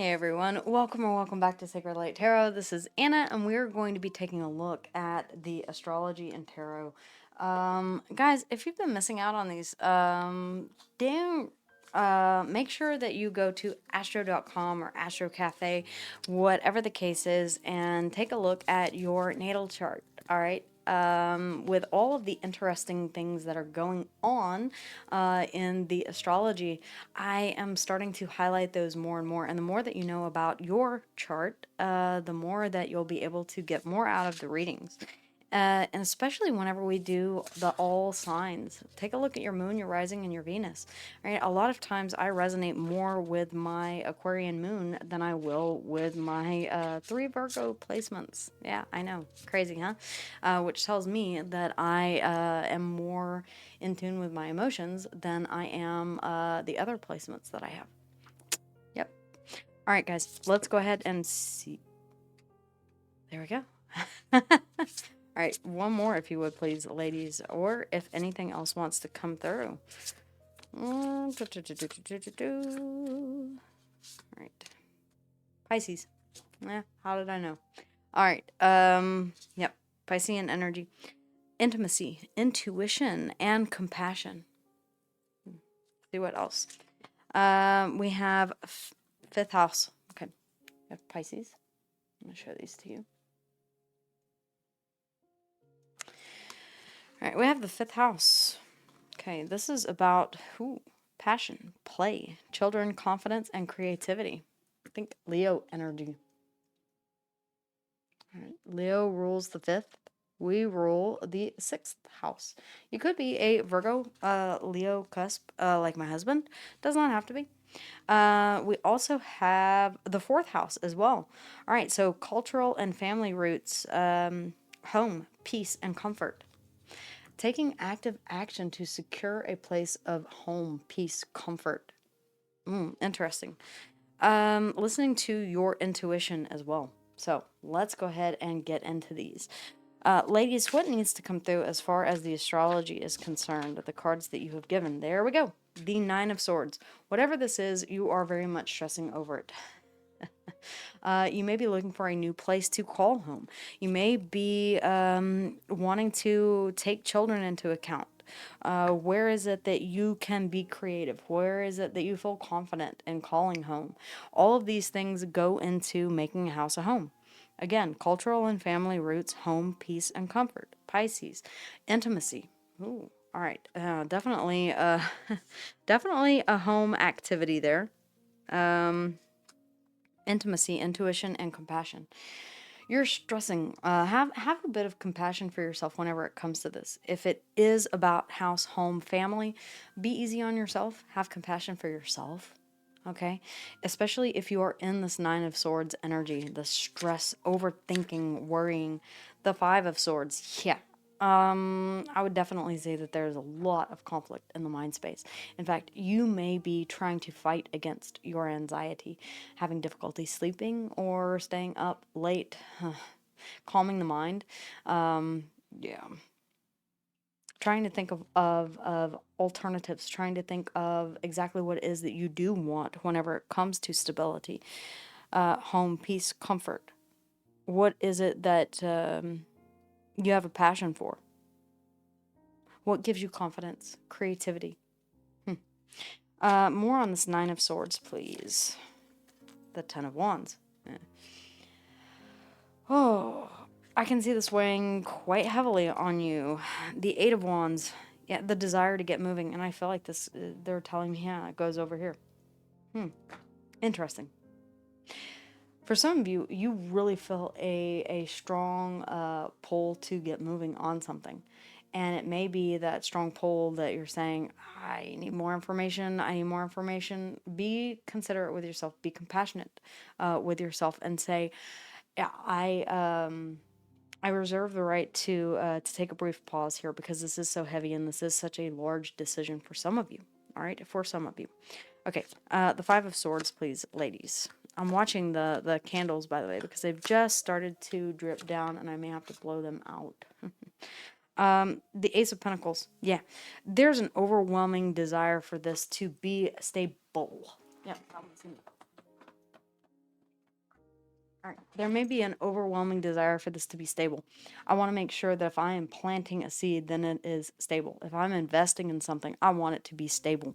Hey everyone, welcome or welcome back to Sacred Light Tarot. This is Anna, and we're going to be taking a look at the astrology and tarot. Guys, if you've been missing out on these, make sure that you go to astro.com or Astro Cafe, whatever the case is, and take a look at your natal chart. All right. With all of the interesting things that are going on in the astrology, I am starting to highlight those more and more. And the more that you know about your chart, the more that you'll be able to get more out of the readings. And especially whenever we do the all signs, take a look at your moon, your rising, and your Venus. Right? A lot of times I resonate more with my Aquarian moon than I will with my 3 Virgo placements. Yeah, I know. Crazy, huh? Which tells me that I am more in tune with my emotions than I am the other placements that I have. Yep. All right, guys, let's go ahead and see. There we go. All right, one more if you would please, ladies, or if anything else wants to come through. All right. Pisces. Yeah, how did I know? All right. Yep. Piscean energy. Intimacy, intuition, and compassion. See what else? We have 5th house. Okay. We have Pisces. I'm going to show these to you. All right, we have the 5th house. Okay, this is about passion, play, children, confidence, and creativity. I think Leo energy. All right, Leo rules the 5th. We rule the 6th house. You could be a Virgo, Leo cusp, like my husband. Does not have to be. We also have the 4th house as well. All right, so cultural and family roots, home, peace, and comfort. Taking active action to secure a place of home, peace, comfort. Interesting. Listening to your intuition as well. So let's go ahead and get into these. Ladies, what needs to come through as far as the astrology is concerned? The cards that you have given. There we go. The 9 of Swords. Whatever this is, you are very much stressing over it. You may be looking for a new place to call home. You may be wanting to take children into account. Where is it that you can be creative? Where is it that you feel confident in calling home? All of these things go into making a house a home. Again, cultural and family roots, home, peace, and comfort. Pisces, intimacy. Ooh, all right. Definitely, definitely a home activity there. Intimacy, intuition, and compassion. You're stressing. Have a bit of compassion for yourself whenever it comes to this. If it is about house, home, family, be easy on yourself. Have compassion for yourself. Okay? Especially if you are in this 9 of Swords energy, the stress, overthinking, worrying, the 5 of Swords. Yeah. I would definitely say that there's a lot of conflict in the mind space. In fact, you may be trying to fight against your anxiety, having difficulty sleeping or staying up late, calming the mind. Yeah. Trying to think of alternatives, trying to think of exactly what it is that you do want whenever it comes to stability, home, peace, comfort. What is it that you have a passion for? What gives you confidence, creativity? More on this 9 of Swords, please. The 10 of Wands. Oh, I can see this weighing quite heavily on you. The 8 of Wands. Yeah, the desire to get moving. And I feel like this, they're telling me, yeah, it goes over here. Interesting. For some of you, you really feel a strong pull to get moving on something. And it may be that strong pull that you're saying, I need more information, I need more information. Be considerate with yourself, be compassionate with yourself, and say, yeah, I reserve the right to take a brief pause here because this is so heavy and this is such a large decision for some of you. All right, for some of you. Okay, the 5 of Swords, please, ladies. I'm watching the candles, by the way, because they've just started to drip down and I may have to blow them out. The Ace of Pentacles. Yeah, there's an overwhelming desire for this to be stable. Yeah, All right. There may be an overwhelming desire for this to be stable. I want to make sure that if I am planting a seed, then it is stable. If I'm investing in something, I want it to be stable.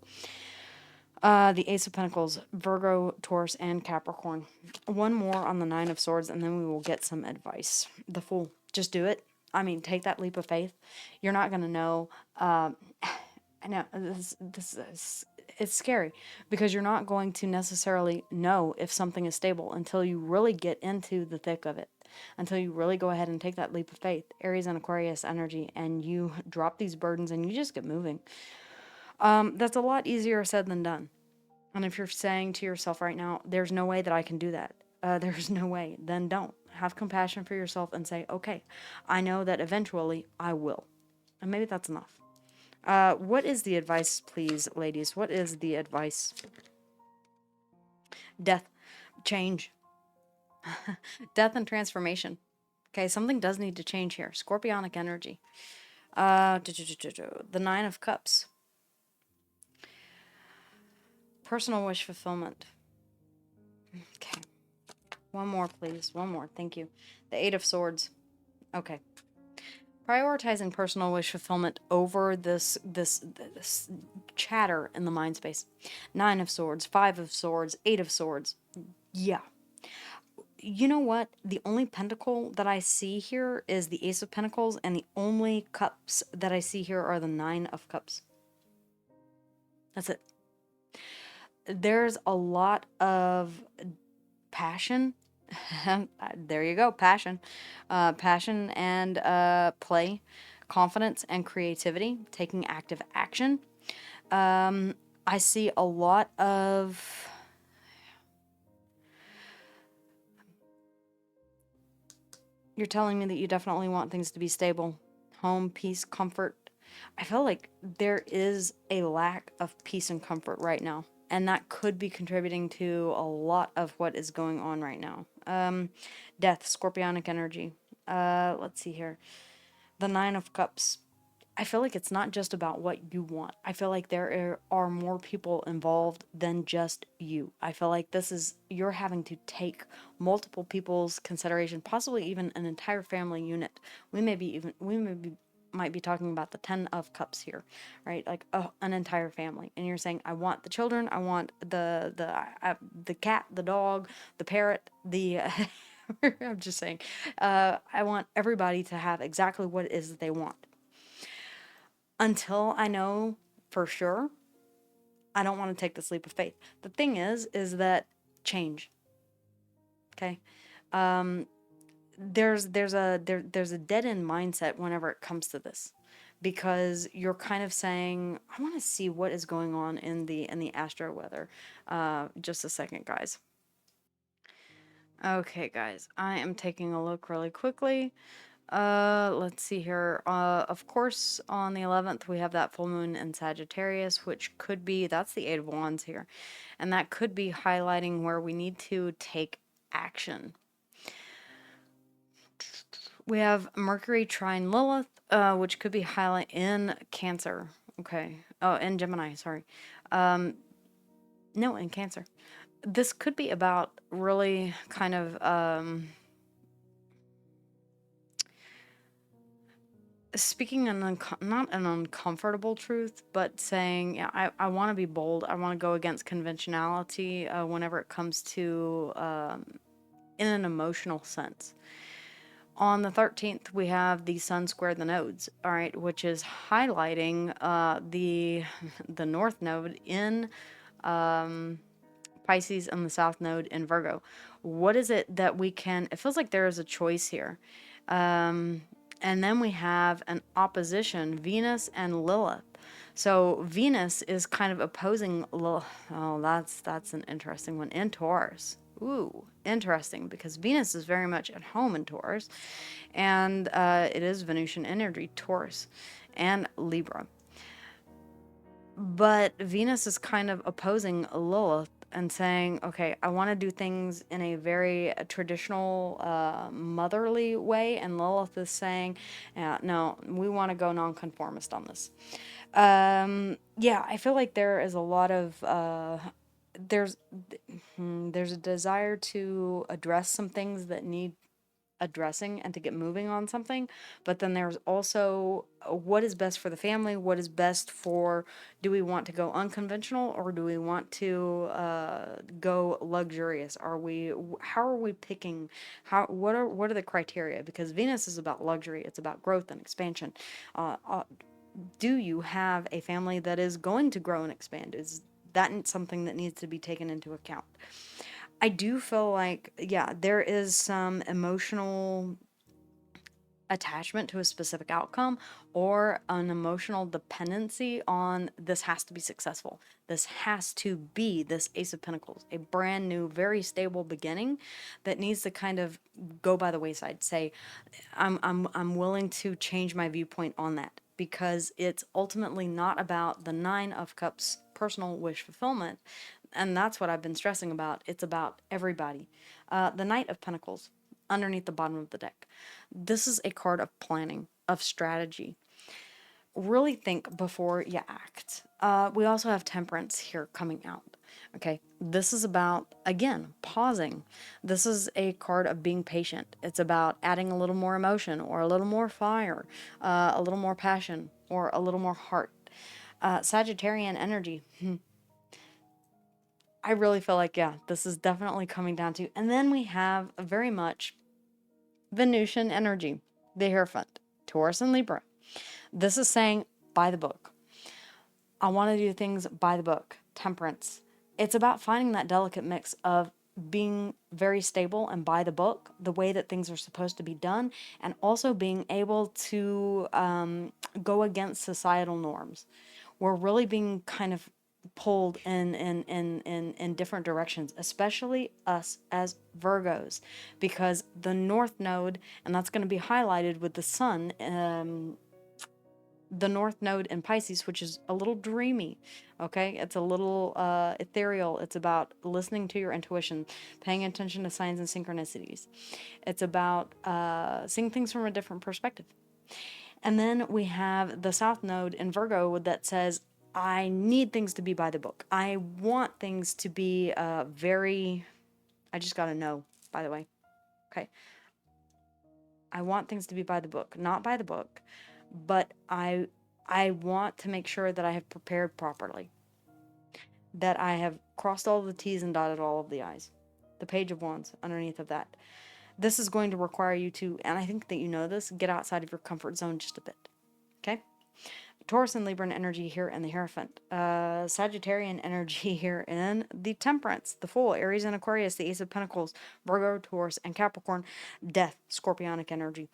The Ace of Pentacles, Virgo, Taurus, and Capricorn. One more on the Nine of Swords, and then we will get some advice. The Fool. Just do it. I mean, take that leap of faith. You're not going to know. I know this is, it's scary because you're not going to necessarily know if something is stable until you really get into the thick of it, until you really go ahead and take that leap of faith, Aries and Aquarius energy, and you drop these burdens and you just get moving. That's a lot easier said than done. And if you're saying to yourself right now, there's no way that I can do that, there's no way, then don't. Have compassion for yourself and say, okay, I know that eventually I will. And maybe that's enough. What is the advice, please, ladies? What is the advice? Death, change, death and transformation. Okay, something does need to change here. Scorpionic energy. The Nine of Cups. Personal wish fulfillment. Okay. One more, please. One more. Thank you. The Eight of Swords. Okay. Prioritizing personal wish fulfillment over this chatter in the mind space. Nine of Swords, Five of Swords, Eight of Swords. Yeah. You know what? The only pentacle that I see here is the Ace of Pentacles, and the only cups that I see here are the Nine of Cups. That's it. There's a lot of passion. There you go, passion. Passion and play, confidence and creativity, taking active action. I see a lot of... You're telling me that you definitely want things to be stable. Home, peace, comfort. I feel like there is a lack of peace and comfort right now. And that could be contributing to a lot of what is going on right now. Death, scorpionic energy. Let's see here. The Nine of Cups. I feel like it's not just about what you want. I feel like there are more people involved than just you. I feel like you're having to take multiple people's consideration, possibly even an entire family unit. Might be talking about the Ten of Cups here, right? Like an entire family, and you're saying, I want the children, I want the cat, the dog, the parrot, the I'm just saying, I want everybody to have exactly what it is that they want. Until I know for sure, I don't want to take this leap of faith. The thing is that change. Okay. There's a dead end mindset whenever it comes to this, because you're kind of saying, I want to see what is going on in the astro weather. Just a second, guys. Okay, guys, I am taking a look really quickly. Let's see here. Of course, on the 11th, we have that full moon in Sagittarius, which could be, that's the Eight of Wands here. And that could be highlighting where we need to take action. We have Mercury trine Lilith, which could be highlight in Cancer. Okay. Oh, in Gemini, sorry. No, in Cancer. This could be about really kind of, speaking not an uncomfortable truth, but saying, yeah, I want to be bold. I want to go against conventionality whenever it comes to, in an emotional sense. On the 13th, we have the Sun square the nodes, all right, which is highlighting the North node in Pisces and the South node in Virgo. What is it that we can... It feels like there is a choice here. And then we have an opposition, Venus and Lilith. So Venus is kind of opposing Lilith. Oh, that's an interesting one. In Taurus. Ooh, interesting, because Venus is very much at home in Taurus, and it is Venusian energy, Taurus and Libra. But Venus is kind of opposing Lilith and saying, okay, I want to do things in a very traditional, motherly way, and Lilith is saying, no, we want to go nonconformist on this. Yeah, I feel like there is a lot of there's a desire to address some things that need addressing and to get moving on something, but then there's also what is best for the family, what is best for, do we want to go unconventional or do we want to go luxurious? How are we picking, what are the criteria? Because Venus is about luxury, it's about growth and expansion. Do you have a family that is going to grow and expand? Is that something that needs to be taken into account? I do feel like, yeah, there is some emotional attachment to a specific outcome or an emotional dependency on this has to be successful. This has to be this Ace of Pentacles, a brand new, very stable beginning that needs to kind of go by the wayside. Say, I'm willing to change my viewpoint on that because it's ultimately not about the Nine of Cups personal wish fulfillment. And that's what I've been stressing about. It's about everybody. The Knight of Pentacles underneath the bottom of the deck. This is a card of planning, of strategy. Really think before you act. We also have Temperance here coming out. Okay, this is about, again, pausing. This is a card of being patient. It's about adding a little more emotion or a little more fire, a little more passion, or a little more heart. Sagittarian energy. I really feel like, yeah, this is definitely coming down to, and then we have very much Venusian energy, the Hierophant, Taurus and Libra. This is saying, by the book. I want to do things by the book. Temperance. It's about finding that delicate mix of being very stable and by the book, the way that things are supposed to be done, and also being able to go against societal norms. We're really being kind of pulled in different directions, especially us as Virgos, because the North Node, and that's going to be highlighted with the Sun, the North Node in Pisces, which is a little dreamy, okay? It's a little ethereal. It's about listening to your intuition, paying attention to signs and synchronicities. It's about seeing things from a different perspective. And then we have the South Node in Virgo that says, I need things to be by the book. I want things to be very, I just got to know, by the way. Okay. I want things to be by the book, not by the book, but I want to make sure that I have prepared properly, that I have crossed all the T's and dotted all of the I's. The Page of Wands underneath of that. This is going to require you to, and I think that you know this, get outside of your comfort zone just a bit. Okay? Taurus and Libran energy here in the Hierophant. Sagittarian energy here in the Temperance, the Fool, Aries and Aquarius, the Ace of Pentacles, Virgo, Taurus, and Capricorn. Death, Scorpionic energy.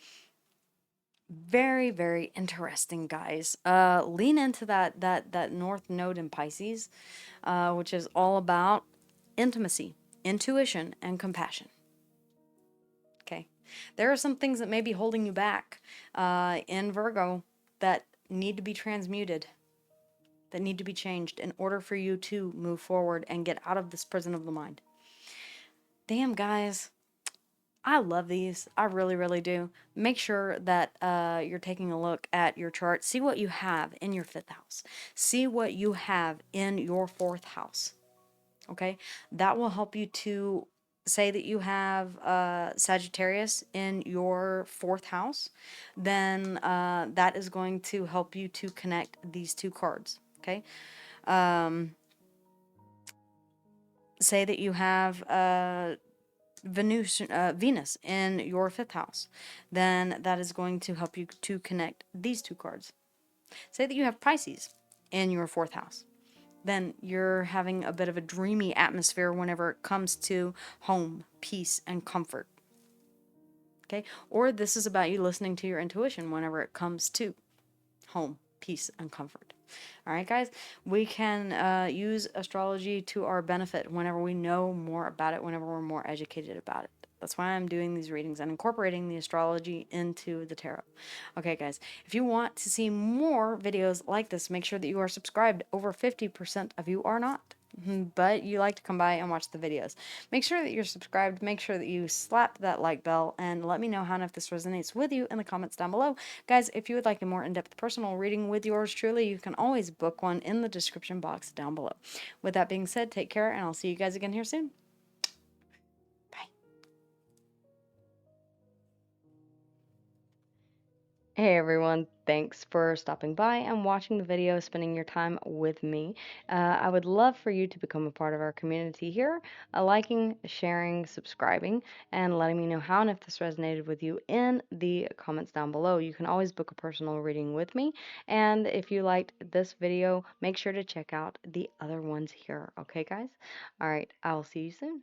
Very, very interesting, guys. Lean into that North Node in Pisces, which is all about intimacy, intuition, and compassion. Okay. There are some things that may be holding you back in Virgo that need to be transmuted, that need to be changed in order for you to move forward and get out of this prison of the mind. Damn, guys. I love these. I really, really do. Make sure that you're taking a look at your chart. See what you have in your 5th house. See what you have in your 4th house. Okay? That will help you to say that you have Sagittarius in your 4th house. Then that is going to help you to connect these two cards. Okay? Say that you have Venus in your 5th house, then that is going to help you to connect these two cards. Say that you have Pisces in your 4th house, then you're having a bit of a dreamy atmosphere whenever it comes to home, peace, and comfort. Okay? Or this is about you listening to your intuition whenever it comes to home, peace, and comfort. All right, guys, we can use astrology to our benefit whenever we know more about it, whenever we're more educated about it. That's why I'm doing these readings and incorporating the astrology into the tarot. Okay, guys, if you want to see more videos like this, make sure that you are subscribed. Over 50% of you are not. but you like to come by and watch the videos. Make sure that you're subscribed. Make sure that you slap that like bell and let me know how and if this resonates with you in the comments down below. Guys, if you would like a more in-depth personal reading with yours truly, you can always book one in the description box down below. With that being said, take care, and I'll see you guys again here soon. Bye. Hey everyone, thanks for stopping by and watching the video, spending your time with me. I would love for you to become a part of our community here, liking, sharing, subscribing, and letting me know how and if this resonated with you in the comments down below. You can always book a personal reading with me, and if you liked this video, make sure to check out the other ones here. Okay, guys? All right, I'll see you soon.